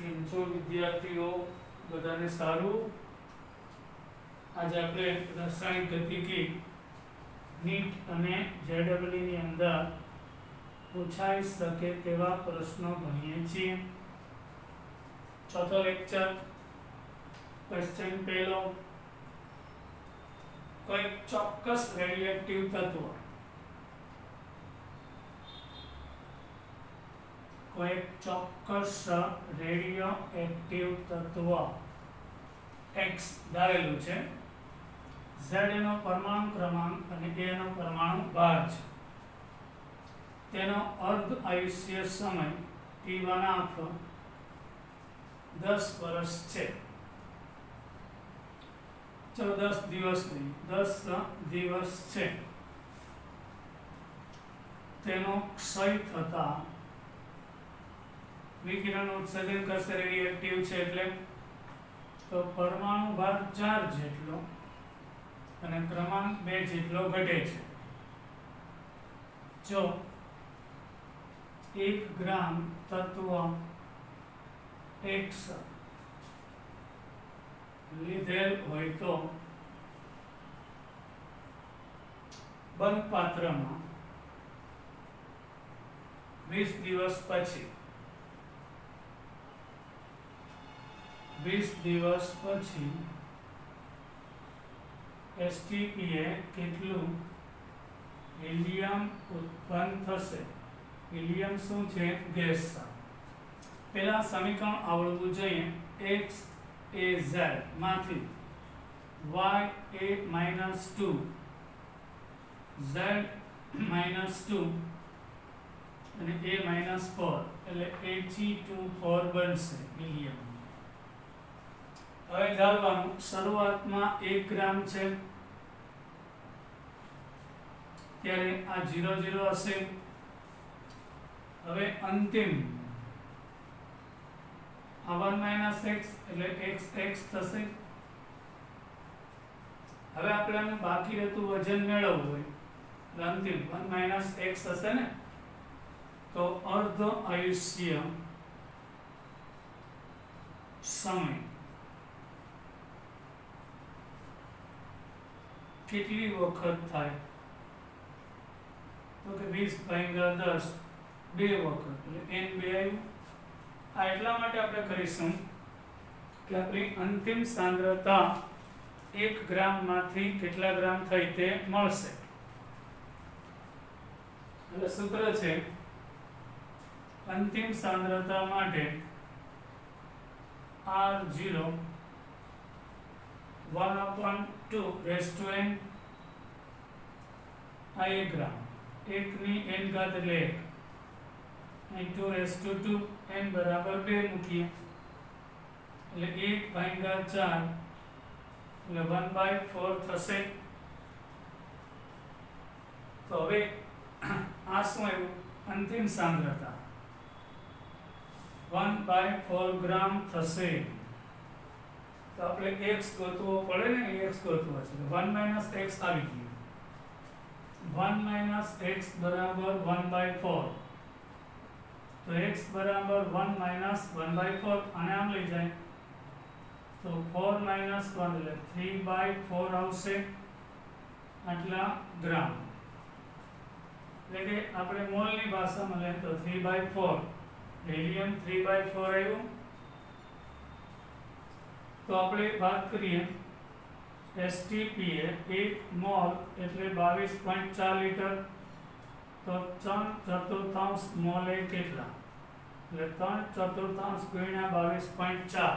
કેમ છો વિદ્યાર્થીઓ? બધાને સારું? આજે આપણે રાસાયણિક ગતિકી નીટ અને જેડબલઈ ની અંદર પૂછાઈ શકે તેવા પ્રશ્નો ભણીએ છીએ. ચોથો લેક્ચર. ક્વેશ્ચન પહેલો, કોઈ ચોક્કસ રેડિયોએક્ટિવ તત્વ કોઈ ચોક્કસ રેડિયોએક્ટિવ તત્વ X ધારેલું છે. Z એનો પરમાણુ ક્રમાંક અને A એનો પરમાણુ ભાર છે. તેનો અર્ધ આયુષ્ય સમય T1 10 વર્ષ છે. ચલો 10 દિવસ નહીં, 10 દિવસ છે. તેનો ક્ષય થતા વિકિરણનું ઉત્સર્જન કરશે. રેડિયોએક્ટિવ છે એટલે તો પરમાણુ ભાર 4 જેટલો અને ક્રમાંક 2 જેટલો ઘટે છે. જો 1 ગ્રામ તત્વ X લીધેલ હોય તો બંધ પાત્રમાં 20 દિવસ પછી 20 દિવસ પછી એસટીપીએ કેટલું હિલિયમ ઉત્પન્ન થશે? હિલિયમ શું છે? ગેસ. પહેલા સમીકરણ આવડવું જોઈએ. x એ z માંથી y એ -2 z -2 અને a -4 એટલે Ag24 બનશે હિલિયમ. હવે ધારવાનું શરૂઆતમાં 1 ગ્રામ છે ત્યારે આ 0 0 હશે. હવે અંતિમ આ 1 - x એટલે x x થશે. હવે આપણે આનું બાકી રહેતું વજન મેળવવું હોય એટલે અંતિમ 1 - x હશે ને, તો અર્ધ આયુષ્ય સમય કેટલી વખત થાય? તો કે 20/10 2 વખત એટલે n 2 આવ્યું. આ એટલા માટે આપણે કરીશું કે આપણી અંતિમ સાંદ્રતા 1 ગ્રામ માંથી કેટલા ગ્રામ થઈ તે મળશે. એટલે સૂત્ર છે અંતિમ સાંદ્રતા માટે R0 1/2 આ 1 ગ્રામ, 1 ની n ઘાત એટલે 1 2 n બરાબર 2 મૂકીએ એટલે 1/4 એટલે 1/4 થશે. તો હવે આ શું આવ્યું? અંતિમ સાંદ્રતા 1/4 ગ્રામ થશે. તો આપણે x ગોતવો પડે ને, x ગોતવો છે. 1 - x આવી ગયું. 1 - x બરાબર 1/4. તો x બરાબર 1 - 1/4 અને આમ લઈ જાય તો 4 - 1 એટલે 3/4 આવશે આટલા ગ્રામ. એટલે કે આપણે મોલની ભાષામાં લઈએ તો 3/4 હિલિયમ 3/4 આવ્યું. તો આપણે વાત કરીએ એસટીપીએ 1 મોલ એટલે 22.4 લિટર. તો 3/4 મોલ એ કેટલા? એટલે 3/4 ગુણ્યા 22.4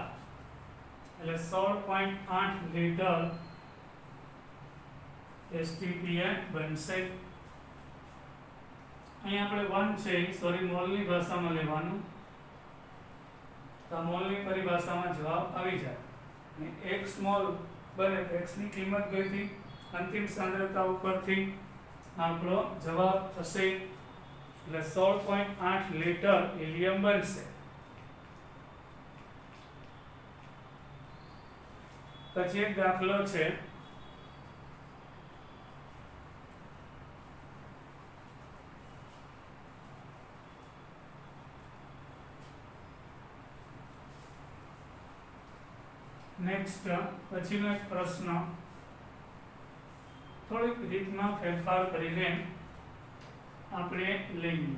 એટલે 16.8 લિટર એસટીપીએ બનશે. અહીં આપણે 1 છે, સોરી મોલની ભાષામાં લેવાનું. તો મોલની પરિભાષામાં જવાબ આવી જાય અને x મોલ બને તો x ની કિંમત ગઈ. અંતિમ સાંદ્રતા ઉપરથી આપણો જવાબ થશે એટલે 16.8 લિટર હિલિયમ બનશે. પછી એક દાખલો છે. નેક્સ્ટ પછીનો એક પ્રશ્ન થોડીક રીતમાં ફેરફાર કરીને આપણે લઈએ.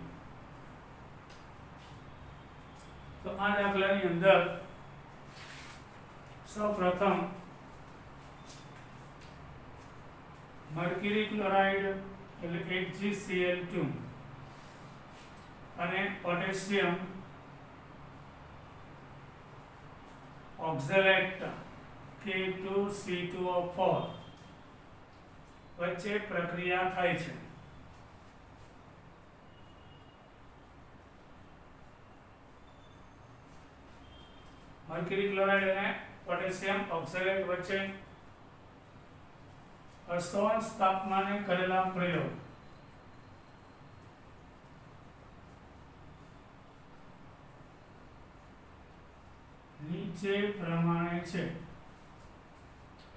તો આ દાખલાની અંદર સૌપ્રથમ મર્ક્યુરી ક્લોરાઇડ એટલે HgCl2 અને પોટેશિયમ ઓક્ઝેલેટ K2C2O4 વચ્ચે પ્રક્રિયા થાય છે. મર્ક્યુરી ક્લોરાઇડ અને પોટેશિયમ ઓક્ઝેલેટ વચ્ચે અસોન્સ તાપમાને કરેલા પ્રયોગ નીચે પ્રમાણે છે.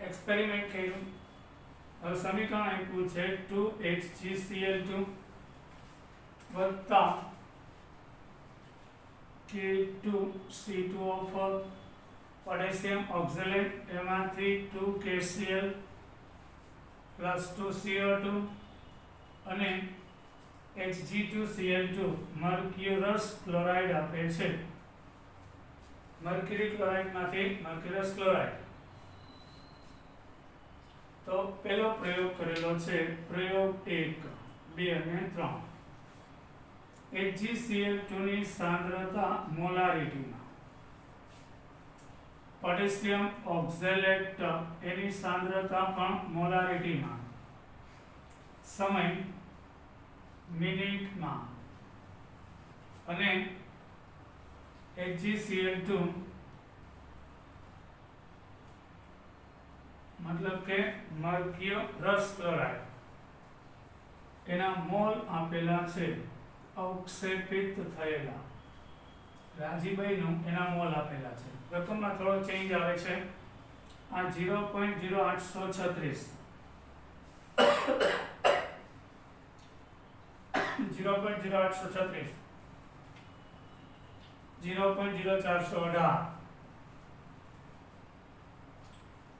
એક્સપેરિમેન્ટ કર્યું. હવે સમીકરણ આપ્યું છે 2HgCl2 વત્તા K2C2O4 પોટેશિયમ ઓક્ઝેલેટ એમાંથી 2KCl પ્લસ 2CO2 અને Hg2Cl2 મર્ક્યુરસ ક્લોરાઇડ આપે છે. મર્ક્યુરી ક્લોરાઇડમાંથી મર્ક્યુરસ ક્લોરાઇડ. તો પહેલો પ્રયોગ કરેલો છે પ્રયોગ 1, 2 અને 3. HgCl2 ની સાંદ્રતા મોલારિટીમાં, પોટેશિયમ ઓક્ઝેલેટ એની સાંદ્રતા પણ મોલારિટીમાં, સમય મિનિટમાં અને HgCl2 મતલબ કે મર્ક્યુરસ ક્લોરાઇડ એના મોલ આપેલા છે અવક્ષેપિત થયેલા. રાજીભાઈનું એના મોલ આપેલા છે. રકમમાં થોડો ચેન્જ આવે છે. આ 0.0836 0.0836 0.0418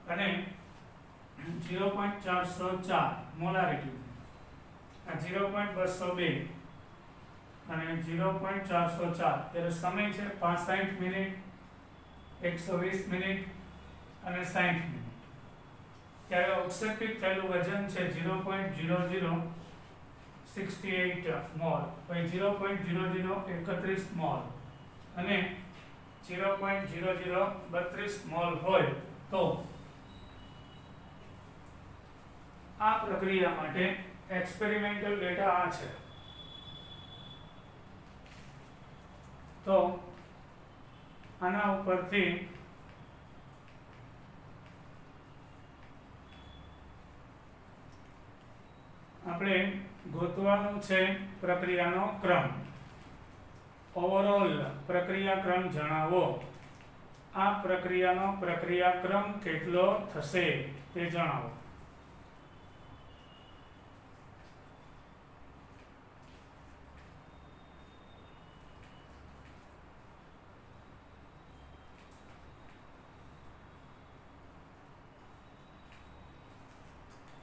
અને 0.404 મોલારિટી. આ 0.202 અને 0.404. ત્યારે સમય છે 65 મિનિટ, 120 મિનિટ અને 60 મિનિટ. ત્યારે અવક્ષેપિત થયેલું વજન છે 0.0068 મોલ, પછી 0.0031 મોલ અને 0.0032 મોલ હોય તો આ પ્રક્રિયા માટે એક્સપેરિમેન્ટલ ડેટા આ છે. તો આના ઉપરથી આપણે ગોતવાનું છે પ્રક્રિયાનો ક્રમ. ઓવરઓલ પ્રક્રિયા ક્રમ જણાવો. આ પ્રક્રિયાનો પ્રક્રિયા ક્રમ કેટલો થશે તે જણાવો.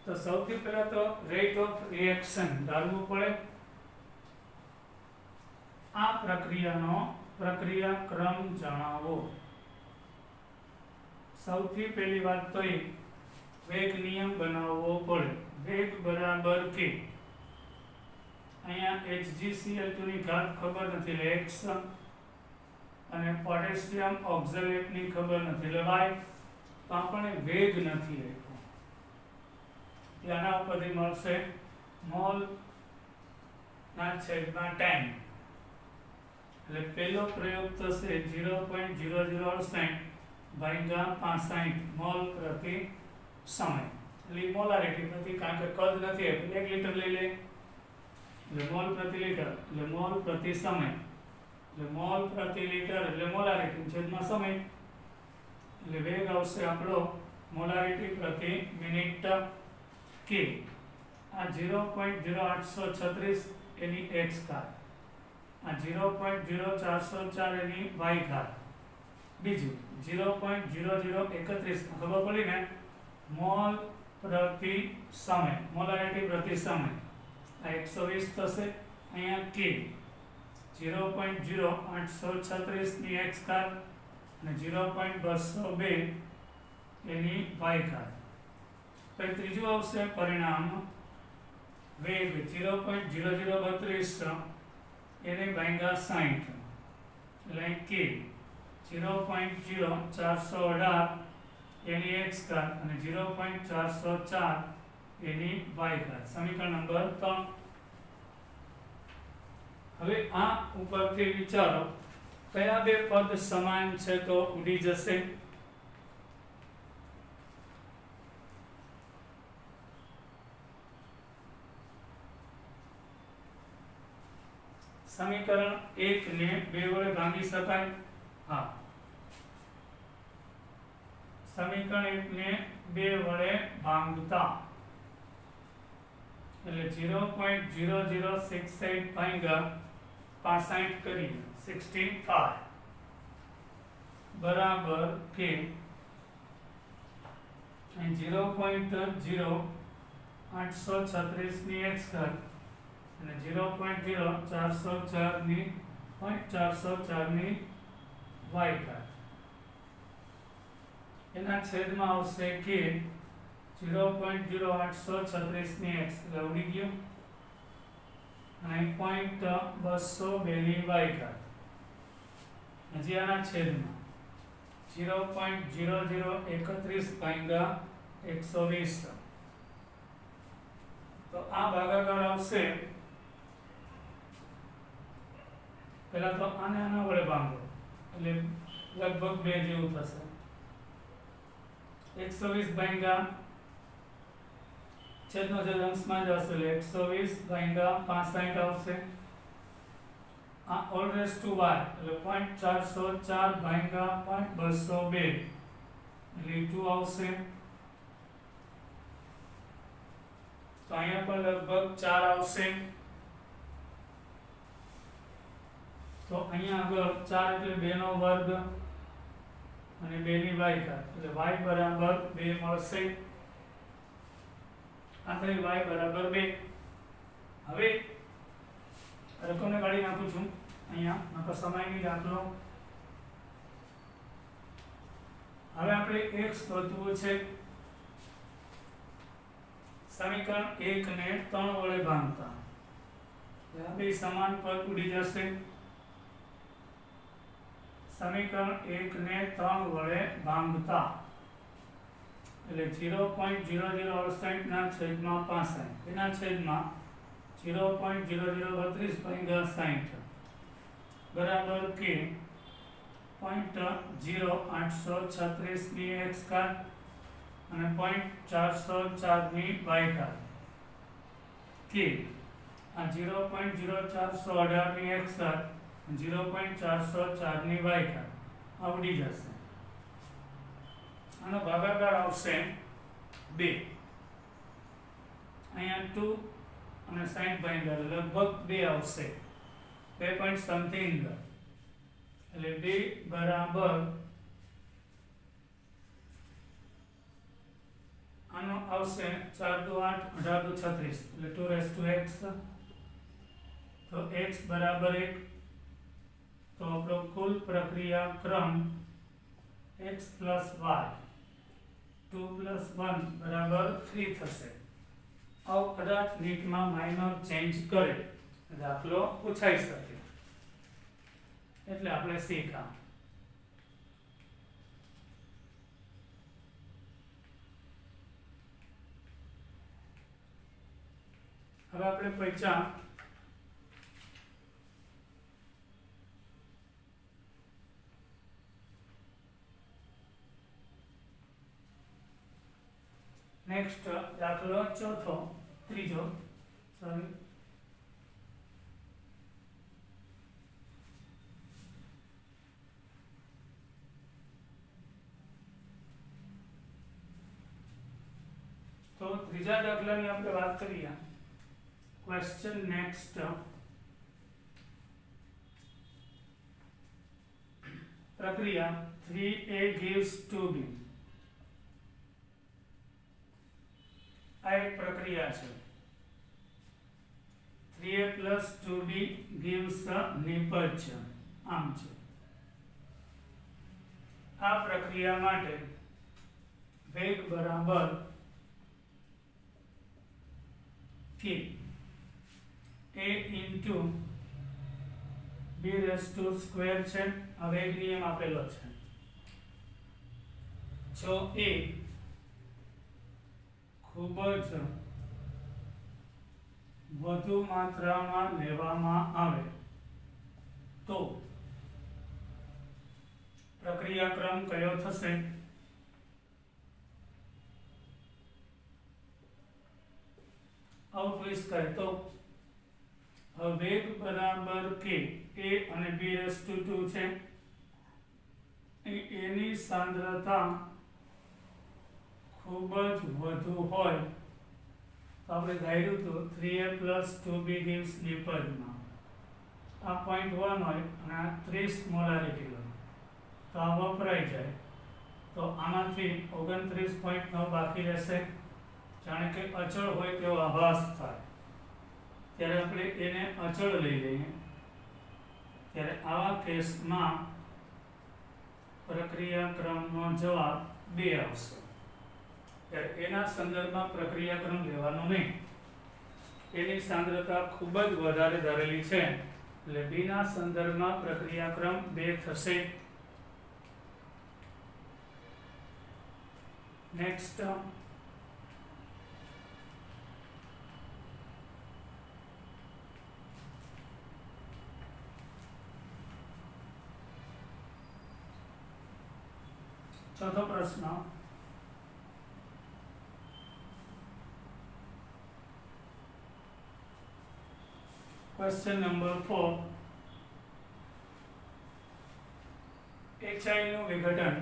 તો સૌથી પહેલા તો રેટ ઓફ રિએક્શન ધારવું પડે. આ પ્રક્રિયાનો પ્રક્રિયા ક્રમ જણાવો. સૌથી પહેલી વાત તો એ વેગ નિયમ બનાવવો પડે. વેગ બરાબર કે અહીંયા HgCl2 ની ઘાત ખબર નથી એટલે x અને પોટેશિયમ ઓક્ઝેલેટ ની ખબર નથી એટલે y. તો આપણને વેગ નથી આપ્યો. આના ઉપરથી મળશે મોલ ના છેદમાં 10. એટલે પહેલો પ્રયોગ થશે 0.0068 ભાગ્યા 65 મોલ પ્રતિ સમય. એટલે મોલારિટી પ્રતિ, કારણ કે કદ નથી એટલે 1 લિટર લઈ લે એટલે મોલ પ્રતિ લિટર એટલે મોલ પ્રતિ સમય એટલે મોલ પ્રતિ લિટર એટલે મોલારિટી છેદમાં સમય એટલે વેગ આવશે આપણો મોલારિટી પ્રતિ મિનિટ કે. આ 0.0836 એની x ઘાત, આ 0.0404 એની y ઘાત બીજું 0.0031 ખબર પડી ને, મોલ પ્રતિ સમય, મોલારિટી પ્રતિ સમય, આ 120 થશે. અહીંયા કે 0.0836 ની x ઘાત અને 0.202 એની y ઘાત. પછી ત્રીજું આવશે પરિણામ વેગ 0.0032 એને ભાગ્યા 60 એટલે કે 0.0418 એની x ઘાત અને 0.404 એની y ઘાત. સમીકરણ નંબર 3. હવે આ ઉપરથી વિચારો કયા બે પદ સમાન છે તો ઉડી જશે. સમીકરણ 1 ને 2 વડે ભાંગી શકાય. હા, સમીકરણ 1 ને 2 વડે ભાંગતા એટલે 0.0068 ભાંગ્યા 65 કરીએ 65 બરાબર કે 0.0836 ની x ઘાત અને 0.0404 ની 0.404 ની y ઘાત. એના છેદમાં આવશે કે 0.0836 ની x એટલે ઉડી ગયો અને 0.202 ની y ઘાત. હજી આના છેદમાં 0.0031 ભાગ્યા 120. તો આ ભાગાકાર આવશે. પહેલા તો આને આના વડે ભાંગો એટલે લગભગ 2 જેવું થશે. 120 ભાગ્યા છેદનો છેદ અંશમાં જ હશે એટલે 120 ભાગ્યા 65 આવશે. આ ઓલ રેસ ટુ y એટલે 0.404 ભાગ્યા 0.202 એટલે 2 આવશે. તો અહીંયા પણ લગભગ 4 આવશે. તો અહીંયા આગળ 4 એટલે 2 નો વર્ગ અને 2 ની y ઘાત એટલે y બરાબર 2 મળશે. આ થઈ y બરાબર 2. હવે રકમને કાઢી નાખું છું અહીંયા નકર સમયની દાખલો. હવે આપણે x શોધવું છે. સમીકરણ 1 ને 3 વડે ભાંગતા આ બે સમાન પદ ઉડી જશે. સમીકરણ 1 ને 3 વડે ભાંગતા એટલે 0.0068 ના છેદમાં 65 એના છેદમાં 0.0032 ભાગ્યા 60 બરાબર કે 0.0836 ની x ઘાત અને 0.404 ની y ઘાત કે આ 0.0418 ની x ઘાત 0.404 ની y ઘાત આવડી જશે. આનો ભાગાકાર આવશે 2. અહીંયા 2 અને 60 ભાગ્યા લગભગ 2 આવશે. 2 point something એટલે 2 બરાબર આનો આવશે 4 દુ 8 18 દુ 36 એટલે 2 raised to x. તો x બરાબર 1. તો આપણો કુલ પ્રક્રિયા ક્રમ x plus y 2 plus 1 બરાબર 3 થશે. આવ કદાચ નીટમાં માઇનર ચેન્જ કરે દાખલો પૂછાઈ શકે એટલે આપણે શીખ્યા. હવે આપણે પૈસા નેક્સ્ટ દાખલો ત્રીજો સોરી તો ત્રીજા દાખલાની આપણે વાત કરીએ. ક્વેશ્ચન નેક્સ્ટ પ્રક્રિયા 3a gives 2b. આ એક પ્રક્રિયા છે. 3a plus 2b gives નિપજ છે. આમ છે. આ પ્રક્રિયા માટે વેગ બરાબર k a into b raised to square છે. આ વેગ નિયમ આપેલો છે. જો a ખૂબ જ વધુ માત્રામાં લેવામાં આવે તો પ્રક્રિયાક્રમ કયો થશે? આઉટવિસ કરે તો વેગ બરાબર k a અને b raised to 2 છે. એની સાંદ્રતા ખૂબ જ વધુ હોય તો આપણે ધાર્યું તો 3a plus 2b gives નિપજમાં આ 0.1 હોય અને આ 30 મોલારિટી હોય તો આ વપરાઈ જાય તો આમાંથી 29.9 બાકી રહેશે. જાણે કે અચળ હોય તેવો આભાસ થાય ત્યારે આપણે એને અચળ લઈ લઈએ. ત્યારે આવા કેસમાં પ્રક્રિયાક્રમનો જવાબ 2 આવશે. ત્યારે એના સંદર્ભમાં પ્રક્રિયાક્રમ લેવાનો નહીં. એની સાંદ્રતા ખૂબ જ વધારે ધરેલી છે એટલે b ના સંદર્ભમાં પ્રક્રિયાક્રમ 2 થશે. નેક્સ્ટ ચોથો પ્રશ્ન. Question number 4. HI નું વિઘટન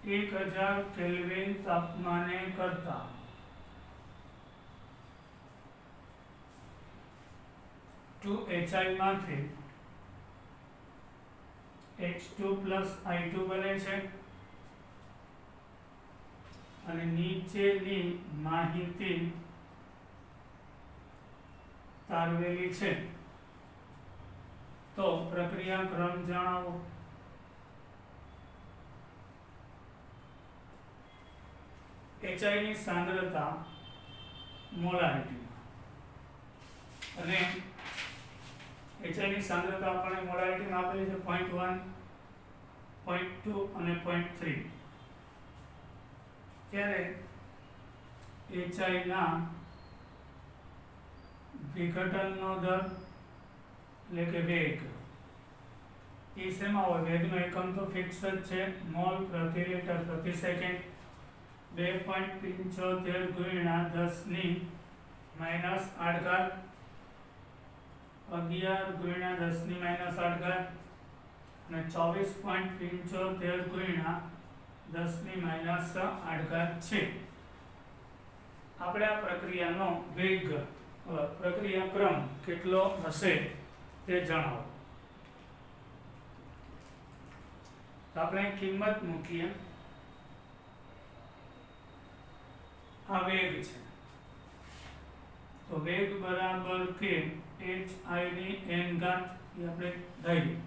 1000 કેલ્વિન તાપમાને કરતા 2HI માંથી H2 plus I2 બને છે અને નીચેની માહિતી તારવેલી છે તો પ્રક્રિયાક્રમ જણાવો. HI ની સાંદ્રતા મોલારિટી અને HI ની સાંદ્રતા આપણે મોલારિટીમાં આપેલી છે 0.1, 0.2 અને 0.3. ત્યારે HI ના વિઘટનનો દર એટલે કે વેગ એ શેમાં હોય? વેગનો એકમ તો ફિક્સ જ છે, મોલ પ્રતિ લિટર પ્રતિ સેકન્ડ. 2.75 ગુણ્યા 10 ની -8 ઘાત 11 ગુણ્યા 10 ની -8 ઘાત અને 24.75 ગુણ્યા 10 ની -8 ઘાત છે. આપણે આ પ્રક્રિયાનો વેગ પ્રક્રિયાક્રમ કેટલો હશે તે જણાવો. તો આપણે કિંમત મૂકીએ. આ વેગ છે તો વેગ બરાબર કે hi ની n ઘાત એ આપણે ધારીએ.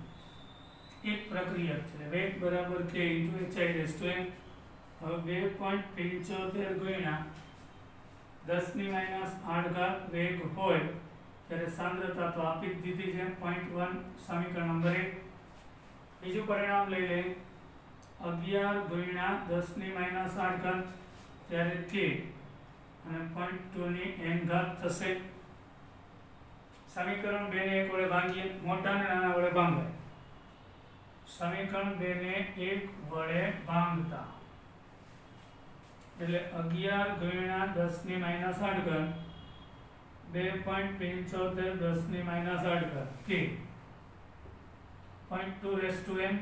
એક પ્રક્રિયા છે વેગ બરાબર k * hi raised to n. હવે 2.75 ગુણ્યા 10 ની -8 ઘાત વેગ હોય ત્યારે સાંદ્રતા તો આપી જ દીધી છે 0.1 સમીકરણ નંબર 1. બીજું પરિણામ લઈ લે 11 ગુણ્યા 10 ની -8 ઘાત ત્યારે k અને 0.2 ની n ઘાત થશે. સમીકરણ 2 ને 1 વડે ભાંગીએ. મોટા અને નાના વડે ભાંગાય. સમીકરણ 2 ને 1 વડે ભાંગતા એટલે 11 ગુણ્યા 10 ની -8 ઘાત 2.75 10 ની -8 ઘાત k 0.2 raised to n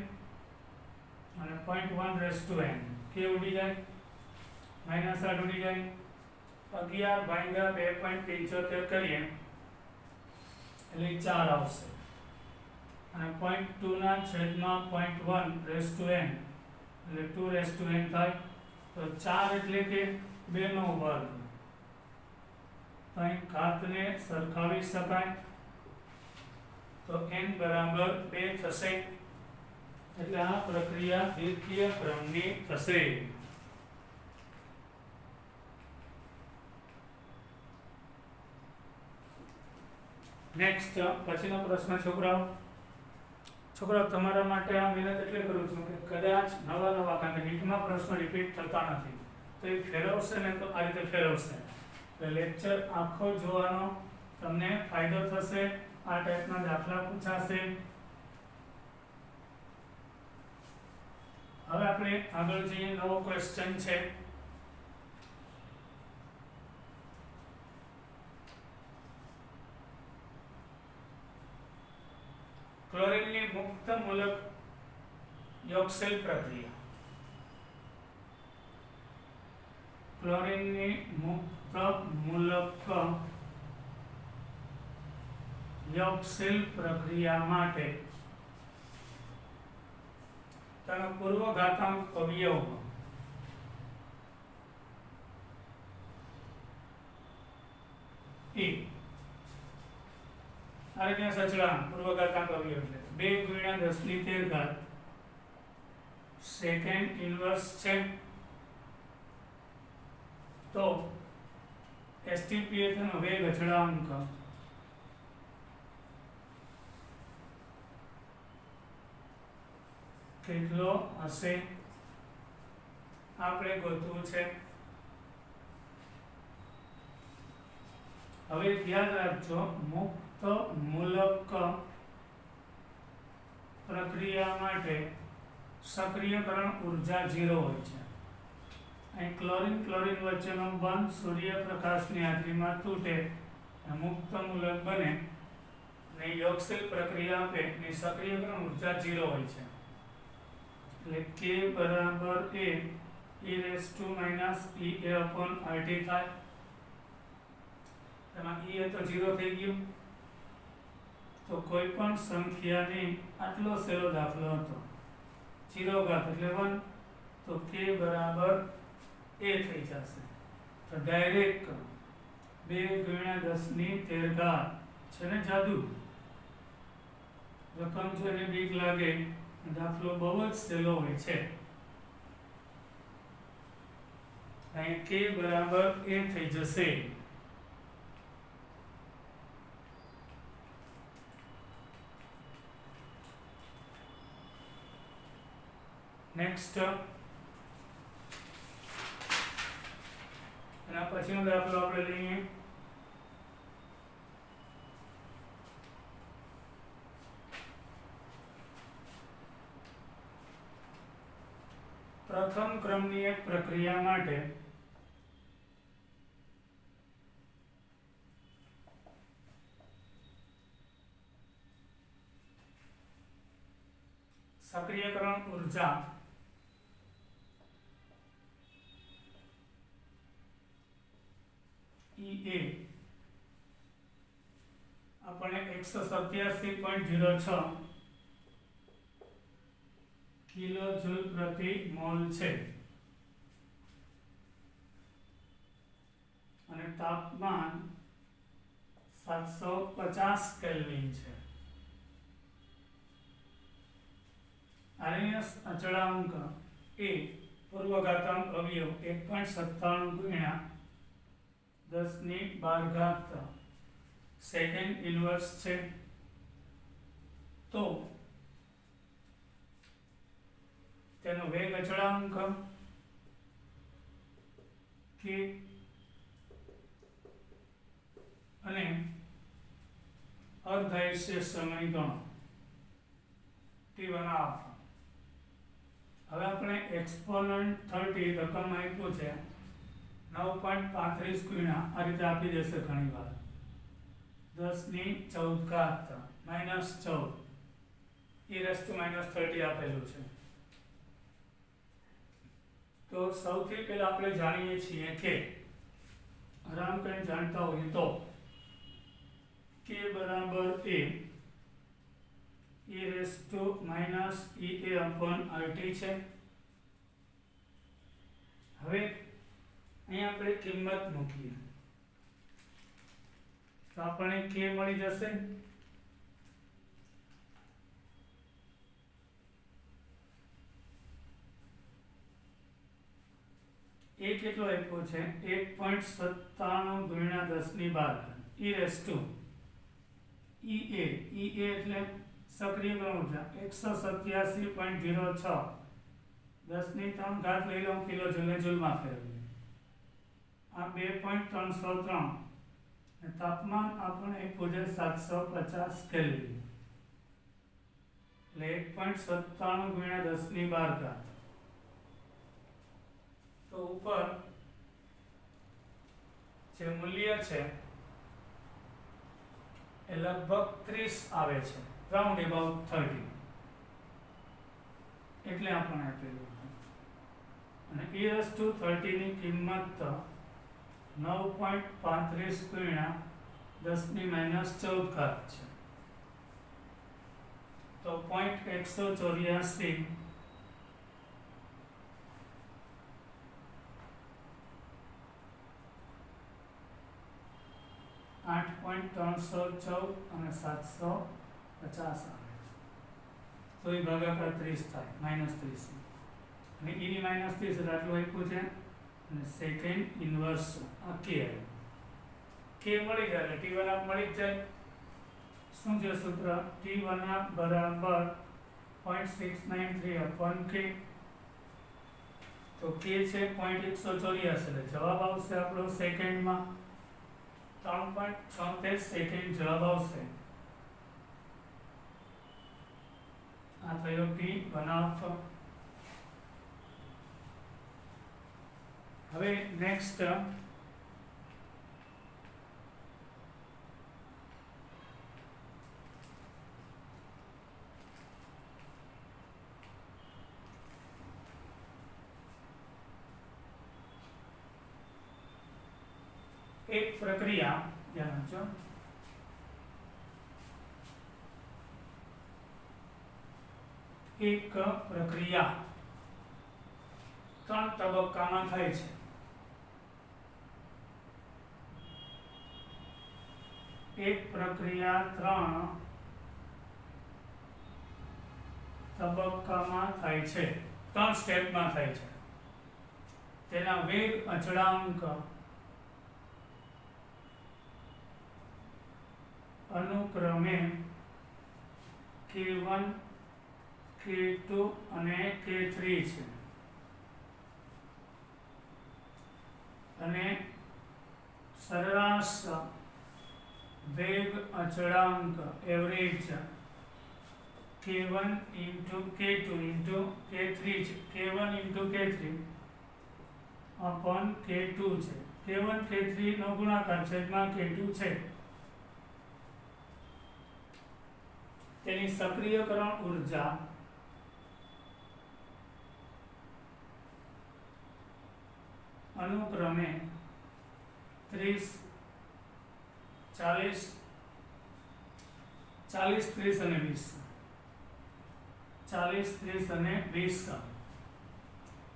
અને 0.1 raised to n. k ઉડી જાય -8 ઉડી જાય 11 ભાગ્યા 2.75 કરીએ એટલે 4 આવશે અને 0.2 ના છેદમાં 0.1 રેસ ટુ n એટલે 2 રેસ ટુ n થાય તો 4 એટલે કે 2 નો વર્ગ તો અહીં ઘાતને સરખાવી શકાય તો n બરાબર 2 થશે એટલે આ પ્રક્રિયા દ્વિતીય ક્રમની થશે. નેક્સ્ટ પછીનો પ્રશ્ન છોકરાઓ તમારા માટે આ મહેનત એટલે કરું છું કે કદાચ નવા કારણ કે નીટમાં પ્રશ્નો રિપીટ થતા નથી તો એ ફેરવશે ને તો આ રીતે ફેરવશે એટલે લેક્ચર આખો જોવાનો તમને ફાયદો થશે. આ ટાઈપના દાખલા પૂછાશે. હવે આપણે આગળ જઈએ. નવો ક્વેશ્ચન છે ક્લોરીનની મુક્ત મૂલક યોગશીલ પ્રક્રિયા. ક્લોરીનની મુક્ત મૂલક યોગશીલ પ્રક્રિયા માટે તેનો પૂર્વઘાતાંક અવયવ E આ રીતે સચળાંક પૂર્વઘાતાંક અવયવ એટલે 2 ગુણ્યા 10 ની 13 ઘાત સેકન્ડ ઇન્વર્સ છે તો STPA તેનો વેગ અચળાંક કેટલો હશે આપણે ગોતવું છે. હવે યાદ રાખજો મુક્ત મૂલક પ્રક્રિયા માટે સક્રિયકરણ ઉર્જા 0 હોય છે. અહીં ક્લોરીન વચ્ચેનો બંધ સૂર્યપ્રકાશની હાજરીમાં તૂટે મુક્ત મૂલક બને અને યોગશીલ પ્રક્રિયા આપે એની સક્રિયકરણ ઉર્જા 0 હોય છે. એટલે k બરાબર a e raised to minus ea upon RT થાય. એમાં e તો 0 થઈ ગયું તો કોઈ પણ સંખ્યાની આટલો સહેલો દાખલો હતો 0 ઘાત એટલે 1 તો k બરાબર a થઈ જશે. તો ડાયરેક્ટ 2 ગુણ્યા 10 ની 13 ઘાત છે ને જાદુ રકમ જોઈને બીક લાગે દાખલો બહુ જ સહેલો હોય છે. અહીં k બરાબર a થઈ જશે. નેક્સ્ટ એના પછીનો દાખલો આપણે લઈએ. પ્રથમ ક્રમની એક પ્રક્રિયા માટે સક્રિયકરણ ઉર્જા EA આપણે 187.06 કિલોજૂલ પ્રતિ મોલ છે અને તાપમાન 750 કેલ્વિન છે. આરએનએસ અચળાંક એ પૂર્વઘાતાંક અવયવ 1.97 ગુણ્યા 10 ની 12 ઘાત સેકન્ડ ઇન્વર્સ છે તો તેનો વેગ અચળાંક k અને અર્ધાયુષ્ય સમય ગણો t1/2. હવે આપણે એક્સપોનન્ટ 30 રકમ આપ્યું છે 9.35 ગુણ્યા આ રીતે આપી દેશે ઘણી વાર 10 ની 14 ઘાત -14 e raised to -30 આપેલું છે. તો સૌથી પહેલા આપણે જાણીએ છીએ કે આરામ કરીને જાણતા હોઈએ તો k બરાબર a A e raise to minus ea upon RT છે. હવે અહીંયા આપણે કિંમત મૂકીએ તો આપણને k મળી જશે. એ કેટલો આપ્યો છે 1.97 ગુણ્યા 10 ની 12 e રેસ ટુ ea એટલે સક્રિય કણ ઉર્જા 187.06 10 ની 3 ઘાત લઈ લો કિલો જૂલ ને જૂલમાં ફેરવીએ. આ 2.303 અને તાપમાન આપણે આપ્યું છે 750 કેલ્વિન એટલે 1.97 ગુણ્યા 10 ની 12 ઘાત. તો ઉપર જે મૂલ્ય છે એ લગભગ 30 આવે છે, રાઉન્ડ અબાઉટ 30 એટલે આપણે આપેલું છે. અને e/30 ની કિંમત 9.35 ગુણ્યા 10 ની -14 ઘાત છે. તો 0.184 8.314 અને 750 આવે તો એ ભાગાકાર 30 થાય -30 અને e ની -30 એટલે આટલું આપ્યું છે અને સેકન્ડ ઇન્વર્સ આ k આવ્યું. k મળી જાય એટલે t1 આપ મળી જ જાય. શું છે સૂત્ર t1 આપ બરાબર 0.693 અપોન k. તો k છે 0.184 એટલે જવાબ આવશે આપણો સેકન્ડમાં 3.76 સેકન્ડ જવાબ આવશે. આ થયો t1. હવે નેક્સ્ટ એક પ્રક્રિયા ધ્યાન આપજો. એક પ્રક્રિયા 3 તબક્કામાં થાય છે. એક પ્રક્રિયા 3 તબક્કામાં થાય છે, 3 સ્ટેપમાં થાય છે. તેના વેગ અચળાંક અનુક્રમે k1 k2 અને k3 છે. અને સરેરાશ વેગ અચળાંક average k1 into k2 into k3 છે. k1 into k3 upon k2 છે. k1 k3 નો ગુણાકાર છેદમાં k2 છે. તેની સક્રિયકરણ ઉર્જા અનુક્રમે 30 40 30 અને 20 40 30 અને 20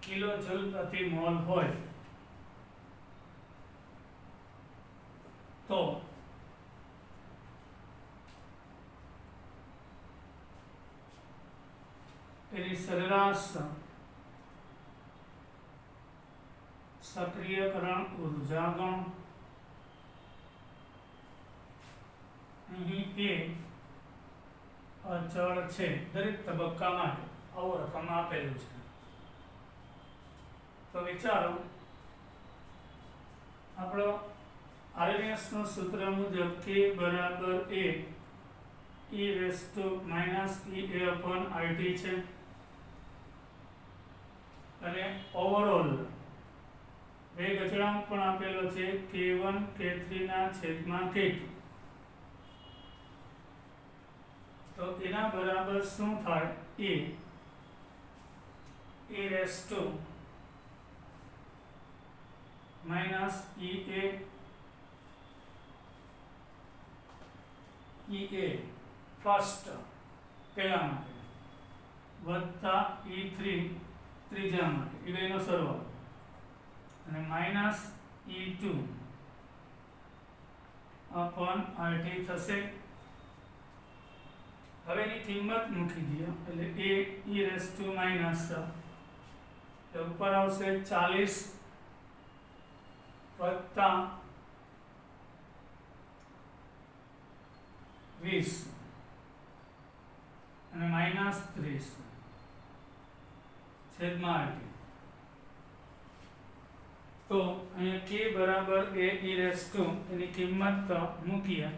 કિલો જૂલ પ્રતિ મોલ હોય તો તેની સરેરાશ સક્રિયકરણ ઉર્જા ગણો. અહીં એ અચળ છે દરેક તબક્કા માટે, આવો રકમ આપેલું છે. તો વિચારો આપણો RMS નું સૂત્ર મુજબ k બરાબર a e−ea upon RT છે. અને ઓવરઓલ વેગ અચળાંક પણ આપેલો છે k1 k3 ના છેદમાં k2. તો એના બરાબર શું થાય e -ea EA ફર્સ્ટ પહેલા માટે વત્તા E3 ત્રીજા માટે એ બેનો સરવાળો અને માઈનસ E2 અપોન RT થશે. હવે એની કિંમત મૂકી દઈએ એટલે a e raise to minus એટલે ઉપર આવશે 40 વત્તા 20 અને માઈનસ 30 છેદમાં RT. તો અહીંયા k બરાબર a e રેસ ટુ એની કિંમત મૂકીએ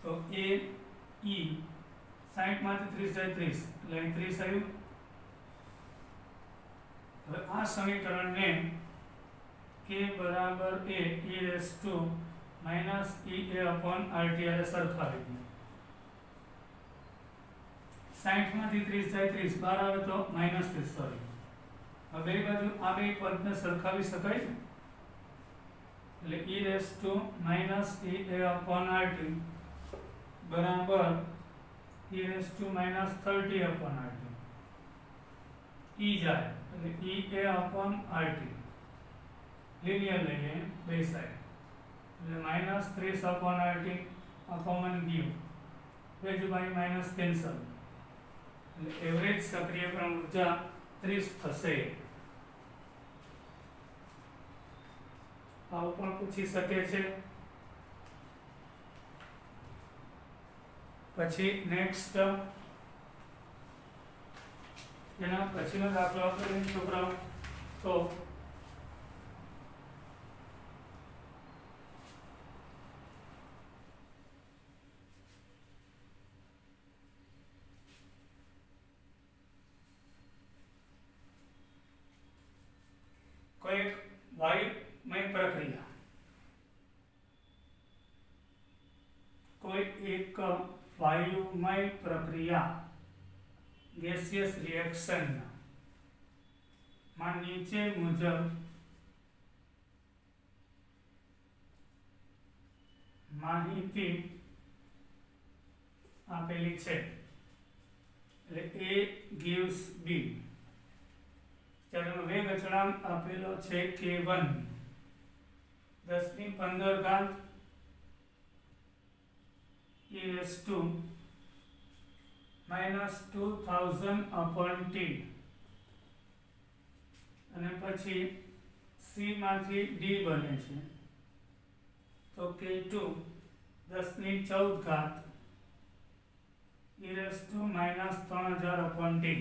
તો a e 60 માંથી 30 જાય 30 એટલે 30 આવ્યું. હવે આ સમીકરણને k બરાબર a e raise to minus ea upon RT આને સરખાવી દઈએ. 60 માંથી 30 જાય 30 બહાર આવે તો માઈનસ 30 સોરી. હવે બે બાજુ આ બે પદને સરખાવી શકાય છે એટલે e raise to minus ea upon RT બરાબર e raise to minus 30 upon RT. e જાય એટલે ea અપોન RT લિનિયર લઈએ બે સાઈડ એટલે માઈનસ 30 અપોન RT આ કોમન ગયું બે જુબાઈ માઈનસ કેન્સલ એટલે એવરેજ સક્રિયકરણ ઊર્જા 30 થશે. આવું પણ પૂછી શકે છે. પછી નેક્સ્ટ એના પછીનો દાખલો આપણે છોકરાઓ તો કોઈ વાયુમય પ્રક્રિયા કોઈ એક વાયુમય પ્રક્રિયા ગેસિયસ રિએક્શન માં નીચે મુજબ માહિતી આપેલી છે એટલે A gives B. ત્યારે વેગ અચળાંક આપેલો છે k1 10^15 e raised to minus 2000 upon t અને પછી c માંથી d બને છે તો k2 10^14 e raised to minus 3000 upon t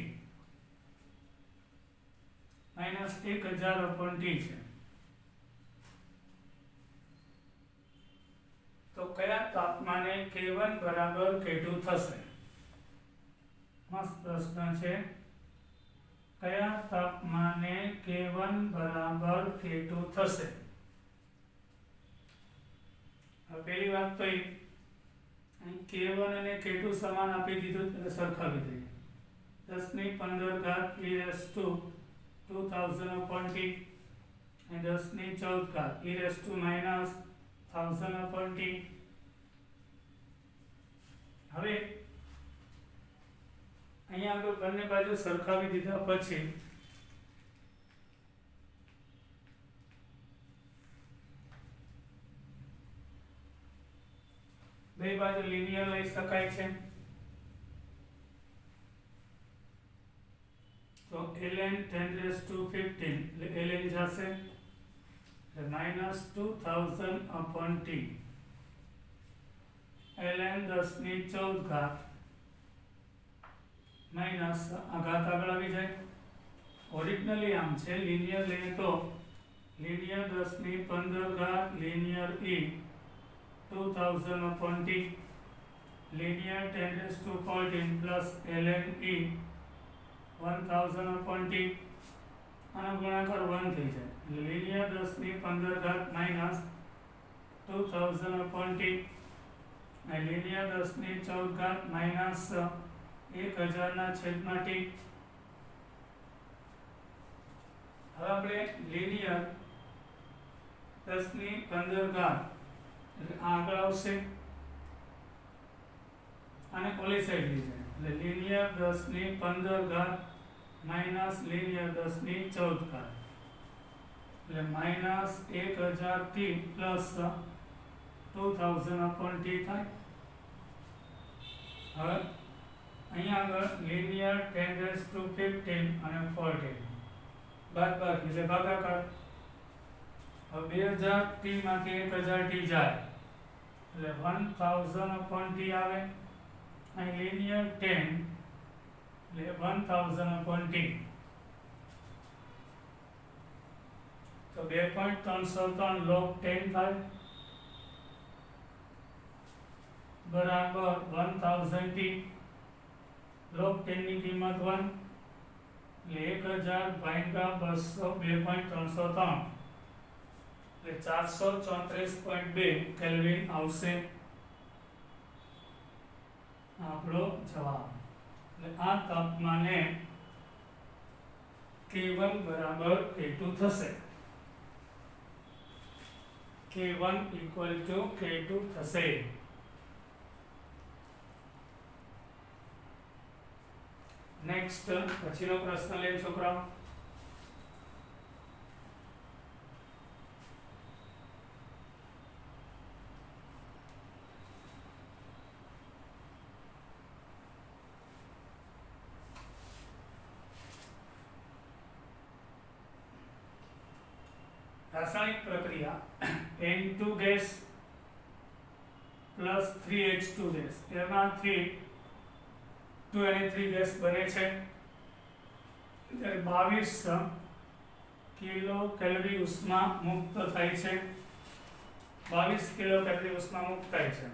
minus 1000 upon t છે. તો કયા તાપમાને k1 બરાબર k2 થશે? મસ્ત પ્રશ્ન છે. કયા તાપમાને k1 બરાબર k2 થશે? હવે પહેલી વાત તો અહીં k1 અને k2 સમાન આપી દીધું એટલે સરખાવી દઈએ 10^15 e raised to 2000 upon t and 10^14 e raised to minus 1000 upon t. હવે અહીંયા આગળ બંને બાજુ સરખાવી દીધા પછી બે બાજુ લિનિયર લઈ શકાય છે તો ln 10^15 એટલે ln જશે એટલે minus 2000 upon t ln 10^14 minus આ ઘાત આગળ આવી જાય. ઓરિજિનલી આમ છે લિનિયર લઈએ તો linear 10^15 linear e 2000 upon t linear 10^14 plus ln e 1000 upon t આનો ગુણાકાર 1 થઈ જાય એટલે લિનિયર 10^15 માઇનસ 2000 upon t અને લિનિયર 10^14 માઇનસ 1000 ના છેદમાં t. હવે આપણે લિનિયર 10 ની 15 ઘાત એટલે આગળ આવશે અને ઓલી સાઈડ લઈ જાય એટલે લિનિયર 10 ની 15 ઘાત માઈનસ લિનિયર 10 ની 14 ઘાત એટલે minus 1000 t plus 2000 upon t થાય. હવે અહીંયા આગળ લિનિયર 10 raised to 15 અને 14 બાદબાકી એટલે ભાગાકાર. હવે 2000 t માંથી 1000 t જાય એટલે 1000 upon t આવે. અહીં લિનિયર 10 એટલે 1000 upon t તો 2.303 log 10 થાય બરાબર 1000 t. log 10 ની કિંમત 1 એટલે 1000 ભાગ્યા 200 2.303 એટલે 434.2 કેલ્વિન આવશે આપણો જવાબ. એટલે આ તાપમાને K1 બરાબર K2 થશે. K1 equal to K2 થશે. નેક્સ્ટ પછીનો પ્રશ્ન લે છોકરાઓ. રાસાયણિક પ્રક્રિયા N2 gas plus 3H2 gas એમાંથી 2Na3 ગેસ બને છે ત્યારે 22 કિલો કેલરી ઉષ્મા મુક્ત થાય છે. 22 કિલો કેલરી ઉષ્મા મુક્ત થાય છે.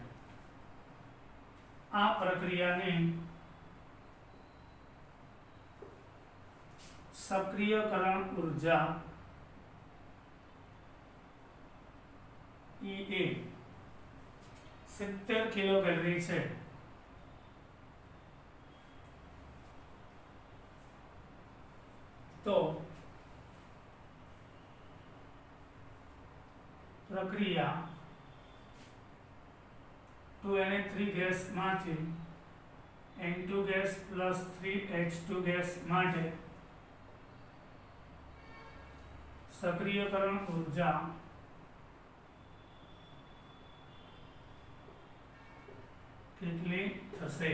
આ પ્રક્રિયાને સક્રિયકરણ ઉર્જા EA 70 કિલો કેલરી છે. તો પ્રક્રિયા 2Na3 ગેસ માંથી N2 gas plus 3H2 gas માટે સક્રિયકરણ ઉર્જા કેટલી થશે?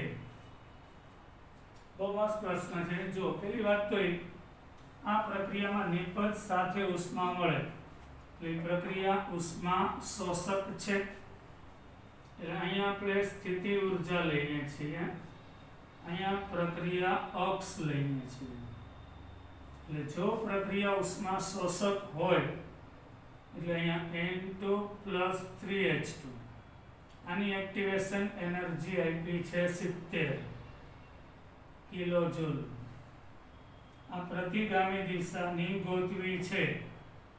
બહુ મસ્ત પ્રશ્ન છે. જો પહેલી વાત તો આ પ્રક્રિયામાં નિપજ સાથે ઉષ્મા મળે એટલે પ્રક્રિયા ઉષ્મા શોષક છે. એટલે અહીંયા આપણે સ્થિતિ ઉર્જા લઈએ છીએ, અહીંયા પ્રક્રિયા અક્ષ લઈએ છીએ. એટલે જો પ્રક્રિયા ઉષ્મા શોષક હોય એટલે અહીંયા N2 પ્લસ 3H2 આની એક્ટિવેશન એનર્જી આપી છે 70 કિલો જૂલ. આ પ્રતિગામી દિશાની ગોતવી છે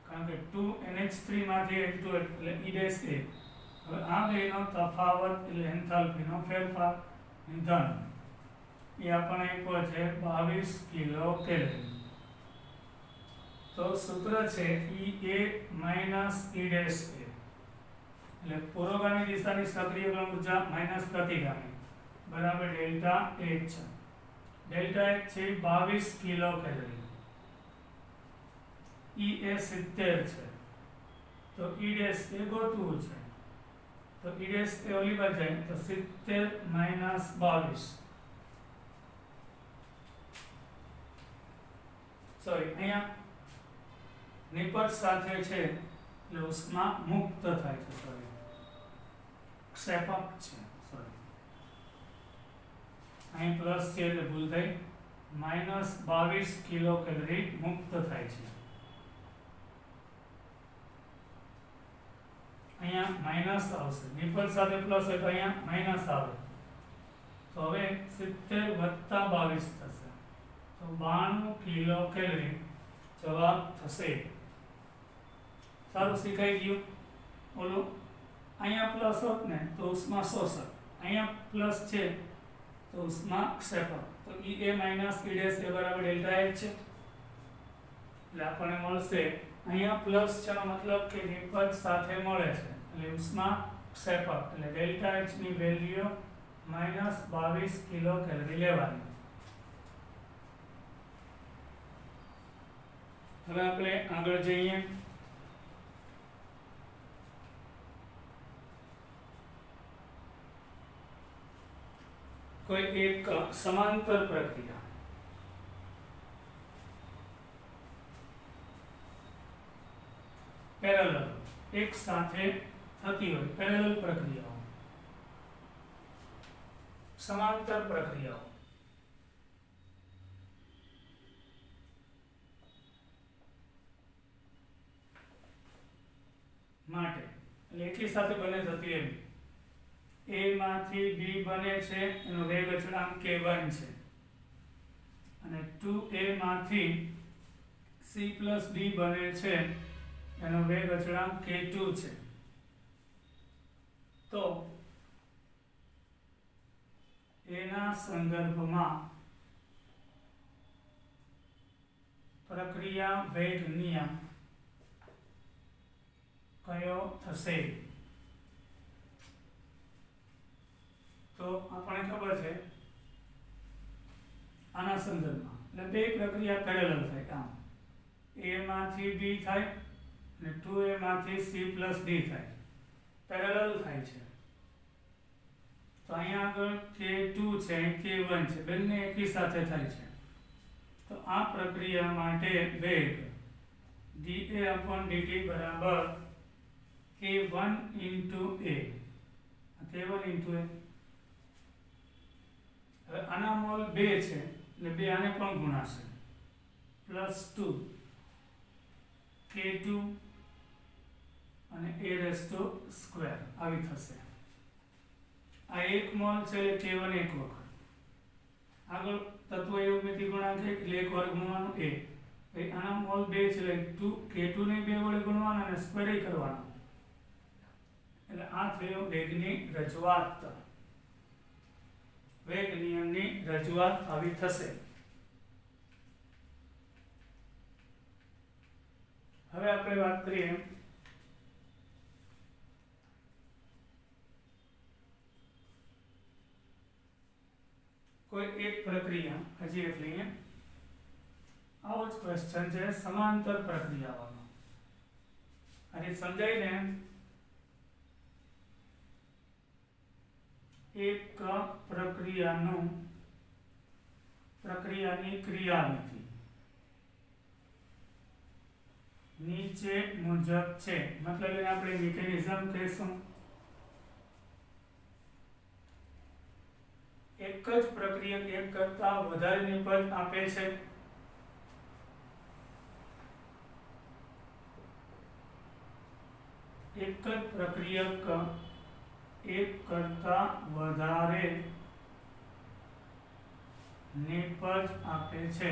કારણ કે 2NH3 માંથી N2 એટલે E ડેશ A. હવે આ બેનો તફાવત એટલે એન્થાલ્પીનો ફેરફાર ઇંધન એ આપણે આપ્યો છે 22 કિલો કેલરી. તો સૂત્ર છે EA minus E dash A એટલે પૂર્વગામી દિશાની સક્રિયકરણ ઉર્જા માઈનસ પ્રતિગામી બરાબર ડેલ્ટા H. ડેલ્ટા H છે 22 કિલો કેલરી. E એ 70 છે તો E ડેશ એ ગોતવું છે. તો E ડેશ એ ઓલી બાજુ જાય તો 70 માઈનસ 22 સોરી અહીંયા નિપજ સાથે છે એટલે ઉષ્મા મુક્ત થાય છે. સોરી ક્ષેપક છે. સોરી અહીં પ્લસ છે એટલે ભૂલ થઈ. માઈનસ 22 કિલો કેલરી મુક્ત થાય છે. અહીંયા માઈનસ આવશે, નિપજ સાથે પ્લસ હોય તો અહીંયા માઈનસ આવે. તો હવે 70 વત્તા 22 થશે તો 92 કિલો કેલરી જવાબ થશે. સારું શીખાઈ ગયું. ઓલું અહીંયા પ્લસ હોત ને તો ઉષ્મા શોષક, અહીંયા પ્લસ છે તો ઉષ્મા ક્ષેપક. તો EA માઈનસ E ડેશ એ બરાબર ડેલ્ટા H છે એટલે આપણને મળશે અહીંયા પ્લસ છે એનો મતલબ કે નિપજ સાથે મળે છે એટલે ઉષ્મા ક્ષેપક એટલે ડેલ્ટા એચ ની વેલ્યુ -22 કિલો કેલરી લેવાની. હવે આપણે આગળ જઈએ. કોઈ એક સમાંતર પ્રક્રિયા પેરેલલ એક સાથે થતી હોય પેરેલલ પ્રક્રિયાઓ સમાંતર પ્રક્રિયાઓ માટે એટલે એકલી સાથે બને થતી એવી A માંથી B બને છે એનો વેગ અચળાંક k1 છે અને 2A માંથી C plus D બને છે એનો વેગ અચળાંક k2 છે. તો એના સંદર્ભમાં પ્રક્રિયા વેગ નિયમ કયો થશે? તો આપણને ખબર છે આના સંદર્ભમાં એટલે બે પ્રક્રિયા પેરેલલ થાય. આમ A માંથી B થાય અને 2A માંથી C plus D થાય, પેરેલલ થાય છે. તો અહીંયા આગળ K2 છે, K1 છે, બંને એકી સાથે થાય છે. તો આ પ્રક્રિયા માટે વેગ dA/dt બરાબર K1 into A. K1 into A. હવે આના મોલ 2 છે એટલે 2 આને પણ ગુણાશે +2 K2 અને A² આવી થશે. આ 1 મોલ છે એટલે K1 એક વખત. આગળ તત્વ યોગમિતિ ગુણાંક એટલે એક વાર ગુણવાનું A. ભાઈ આના મોલ 2 છે એટલે K2 ને 2 વડે ગુણવાના અને સ્ક્વેર કરવાનો. એટલે આ થયો વેગની રજૂઆત. વેગ નિયમની રજૂઆત આવી થશે. હવે આપણે વાત કરીએ કોઈ એક પ્રક્રિયા હજી એક લઈએ. આવો જ ક્વેશ્ચન છે સમાંતર પ્રક્રિયાઓનો. આજે સમજાય ને એક પ્રક્રિયાની ક્રિયાવિધિ નીચે મુજબ છે. મતલબ એને આપણે મિકેનિઝમ કહેશું. એક જ પ્રક્રિયક એક કરતા વધારે નિપજ આપે છે. એક જ પ્રક્રિયક એક કરતા વધારે નિપજ આપે છે.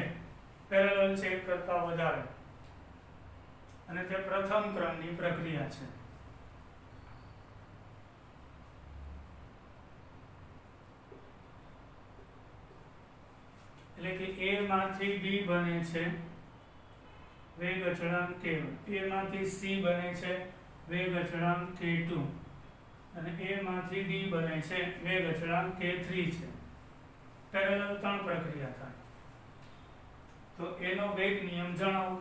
પેરેલલ છે એક કરતા વધારે અને તે પ્રથમ ક્રમની પ્રક્રિયા છે. એટલે કે A માંથી B બને છે વેગ અચળાંક K1, A માંથી C બને છે વેગ અચળાંક K2 અને A માંથી D બને છે વેગ અચળાંક K3 છે. પેરેલલ 3 પ્રક્રિયા થાય. તો એનો વેગ નિયમ જણાવો.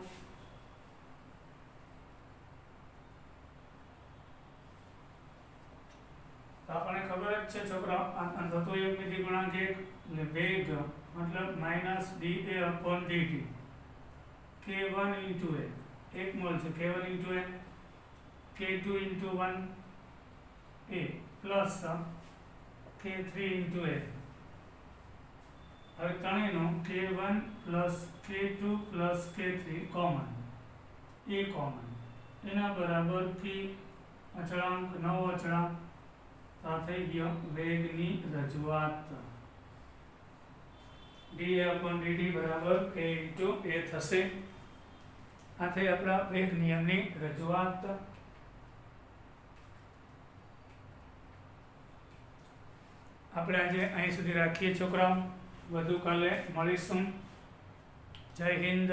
તો આપણને ખબર જ છે છોકરા આ તત્વ યોગમિતિ ગુણાંક 1 એટલે વેગ मतलब -dA/dt K1 into A. एक मोल से K1 into A, K2 into 1 A plus K3 into A. હવે ત્રણેયનો K1 plus K2 plus K3 common, એ કોમન એના બરાબર P અચળાંક 9 અચળાંક. તો આ થઈ ગયો વેગની રજૂઆત. dA/dt બરાબર K into A થશે. આ થઈ આપણા વેગ નિયમની રજૂઆત. આપણે આજે અહીં સુધી રાખીએ છોકરાઓ. વધુ કાલે મળીશું. જય હિન્દ.